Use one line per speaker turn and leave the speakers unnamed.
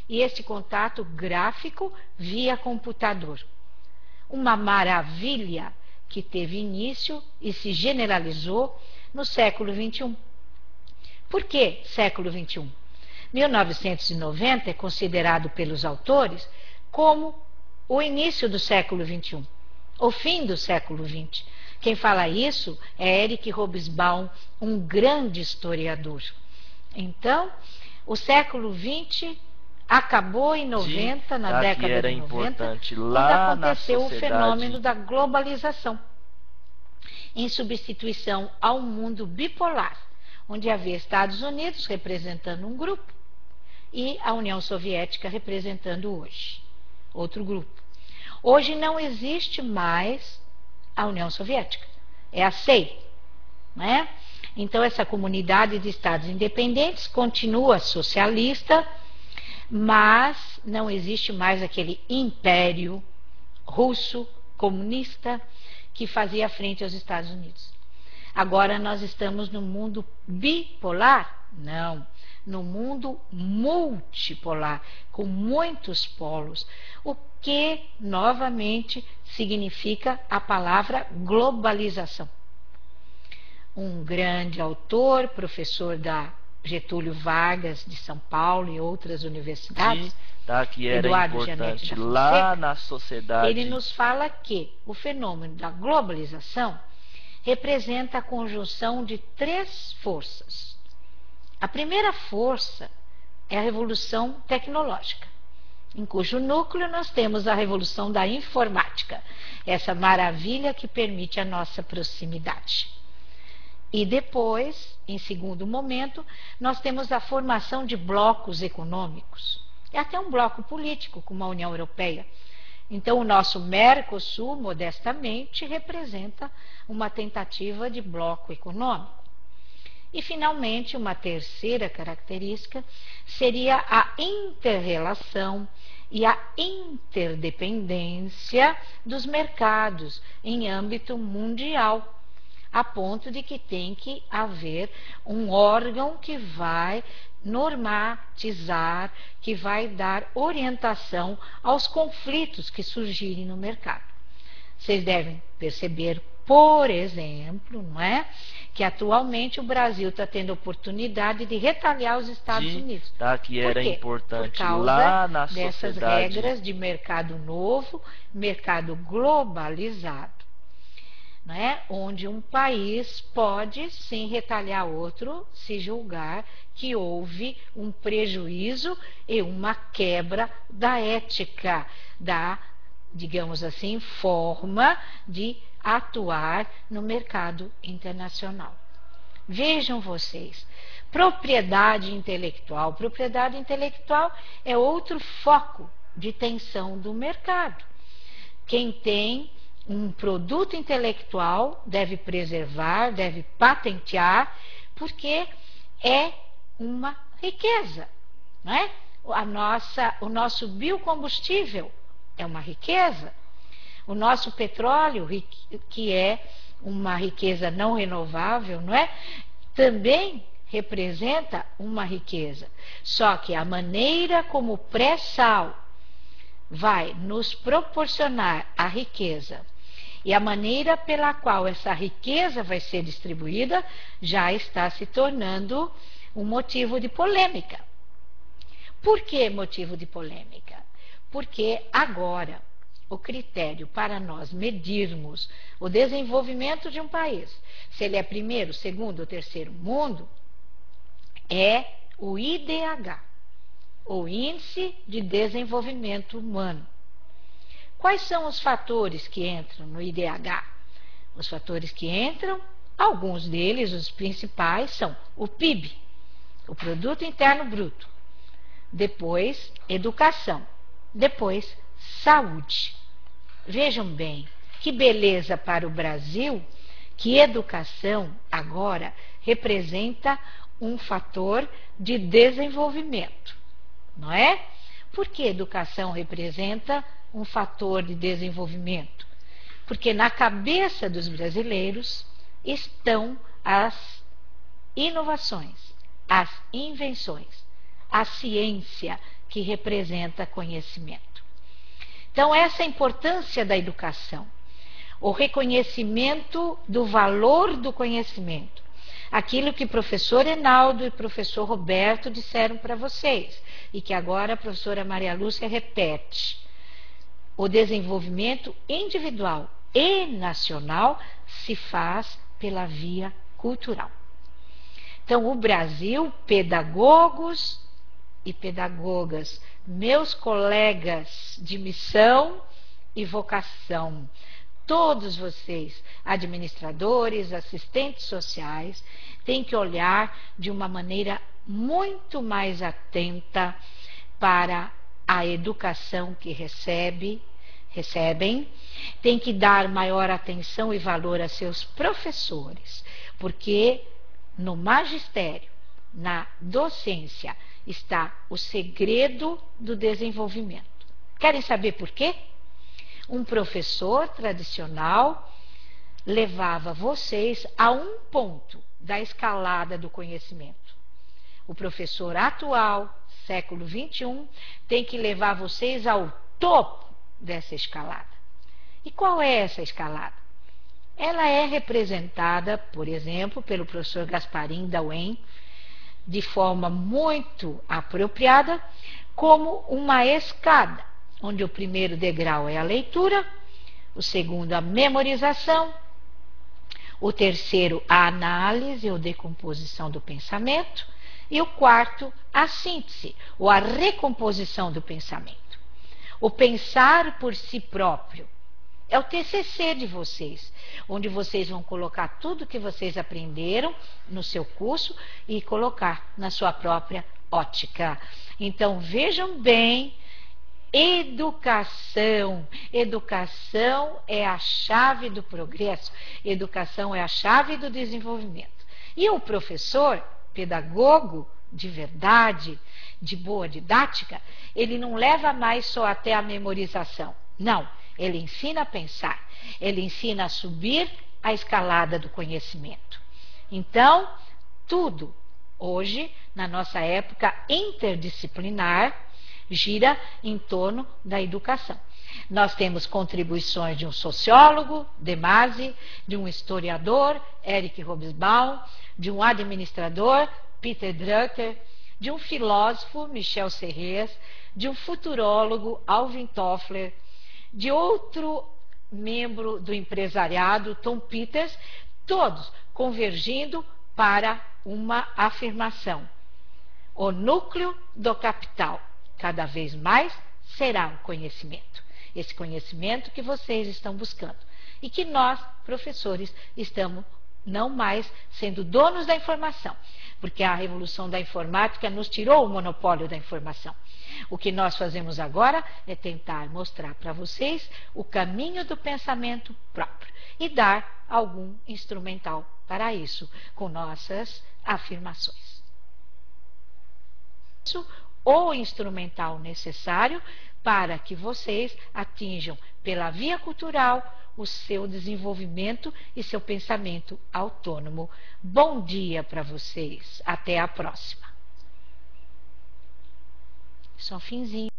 e este contato gráfico via computador. Uma maravilha que teve início e se generalizou no século XXI. Por que século XXI? 1990 é considerado pelos autores como o início do século XXI, o fim do século XX. Quem fala isso é Eric Hobsbawm, um grande historiador. Então, o século XX acabou em 90, na década de 90, quando aconteceu o fenômeno da globalização, em substituição ao mundo bipolar, onde havia Estados Unidos representando um grupo e a União Soviética representando hoje outro grupo. Hoje não existe mais a União Soviética, é a SEI, né? Então essa comunidade de estados independentes continua socialista, mas não existe mais aquele império russo comunista que fazia frente aos Estados Unidos. Agora nós estamos no mundo bipolar? Não, no mundo multipolar, com muitos polos, o que novamente significa a palavra globalização. Um grande autor, professor da Getúlio Vargas de São Paulo e outras universidades,
que era
Eduardo
importante
Janete da
lá
Fonseca,
na sociedade.
ele nos fala que o fenômeno da globalização representa a conjunção de três forças. A primeira força é a revolução tecnológica, em cujo núcleo nós temos a revolução da informática, essa maravilha que permite a nossa proximidade. E depois, em segundo momento, nós temos a formação de blocos econômicos, e até um bloco político, como a União Europeia. Então, o nosso Mercosul, modestamente, representa uma tentativa de bloco econômico. E, finalmente, uma terceira característica seria a interrelação e a interdependência dos mercados em âmbito mundial, a ponto de que tem que haver um órgão que vai normatizar, que vai dar orientação aos conflitos que surgirem no mercado. Vocês devem perceber, por exemplo, não é, que atualmente o Brasil está tendo oportunidade de retaliar os Estados Unidos.
Que era importante
por causa
lá na
dessas
sociedade.
regras de mercado novo, mercado globalizado, né, onde um país pode sim retaliar outro se julgar que houve um prejuízo e uma quebra da ética, da, digamos assim, forma de atuar no mercado internacional. Vejam vocês, propriedade intelectual. Propriedade intelectual é outro foco de tensão do mercado. Quem tem um produto intelectual deve preservar, deve patentear, porque é uma riqueza, não é? O nosso biocombustível é uma riqueza. O nosso petróleo, que é uma riqueza não renovável, não é? Também representa uma riqueza. Só que a maneira como o pré-sal vai nos proporcionar a riqueza e a maneira pela qual essa riqueza vai ser distribuída já está se tornando um motivo de polêmica. Por que motivo de polêmica? Porque agora o critério para nós medirmos o desenvolvimento de um país, se ele é primeiro, segundo ou terceiro mundo, é o IDH, o Índice de Desenvolvimento Humano. Quais são os fatores que entram no IDH? Os fatores que entram, alguns deles, os principais, são o PIB, o Produto Interno Bruto, depois educação, depois saúde. Vejam bem, que beleza para o Brasil que educação agora representa um fator de desenvolvimento, não é? Por que educação representa um fator de desenvolvimento? Porque na cabeça dos brasileiros estão as inovações, as invenções, a ciência que representa conhecimento. Então, essa é a importância da educação. O reconhecimento do valor do conhecimento. Aquilo que o professor Enaldo e o professor Roberto disseram para vocês, e que agora a professora Maria Lúcia repete. O desenvolvimento individual e nacional se faz pela via cultural. Então, o Brasil, pedagogos e pedagogas, meus colegas de missão e vocação, todos vocês, administradores, assistentes sociais, têm que olhar de uma maneira muito mais atenta para a educação que recebem, tem que dar maior atenção e valor a seus professores, porque no magistério, na docência, está o segredo do desenvolvimento. Querem saber por quê? Um professor tradicional levava vocês a um ponto da escalada do conhecimento. O professor atual, século XXI, tem que levar vocês ao topo dessa escalada. E qual é essa escalada? Ela é representada, por exemplo, pelo professor Gasparim da UEM, de forma muito apropriada, como uma escada, onde o primeiro degrau é a leitura, o segundo a memorização, o terceiro a análise ou decomposição do pensamento e o quarto a síntese ou a recomposição do pensamento. O pensar por si próprio é o TCC de vocês, onde vocês vão colocar tudo que vocês aprenderam no seu curso e colocar na sua própria ótica. Então, vejam bem, educação. Educação é a chave do progresso, educação é a chave do desenvolvimento. E o professor, pedagogo de verdade, de boa didática, ele não leva mais só até a memorização. Não, ele ensina a pensar, ele ensina a subir a escalada do conhecimento. Então, tudo hoje, na nossa época interdisciplinar, gira em torno da educação. Nós temos contribuições de um sociólogo, Demasi, de um historiador, Eric Hobsbawm, de um administrador, Peter Drucker, de um filósofo, Michel Serres, de um futurólogo, Alvin Toffler, de outro membro do empresariado, Tom Peters, todos convergindo para uma afirmação. O núcleo do capital, cada vez mais, será o conhecimento. Esse conhecimento que vocês estão buscando e que nós, professores, estamos não mais sendo donos da informação, porque a revolução da informática nos tirou o monopólio da informação. O que nós fazemos agora é tentar mostrar para vocês o caminho do pensamento próprio e dar algum instrumental para isso, com nossas afirmações. Isso, o instrumental necessário para que vocês atinjam, pela via cultural, o seu desenvolvimento e seu pensamento autônomo. Bom dia para vocês. Até a próxima. Só finzinho.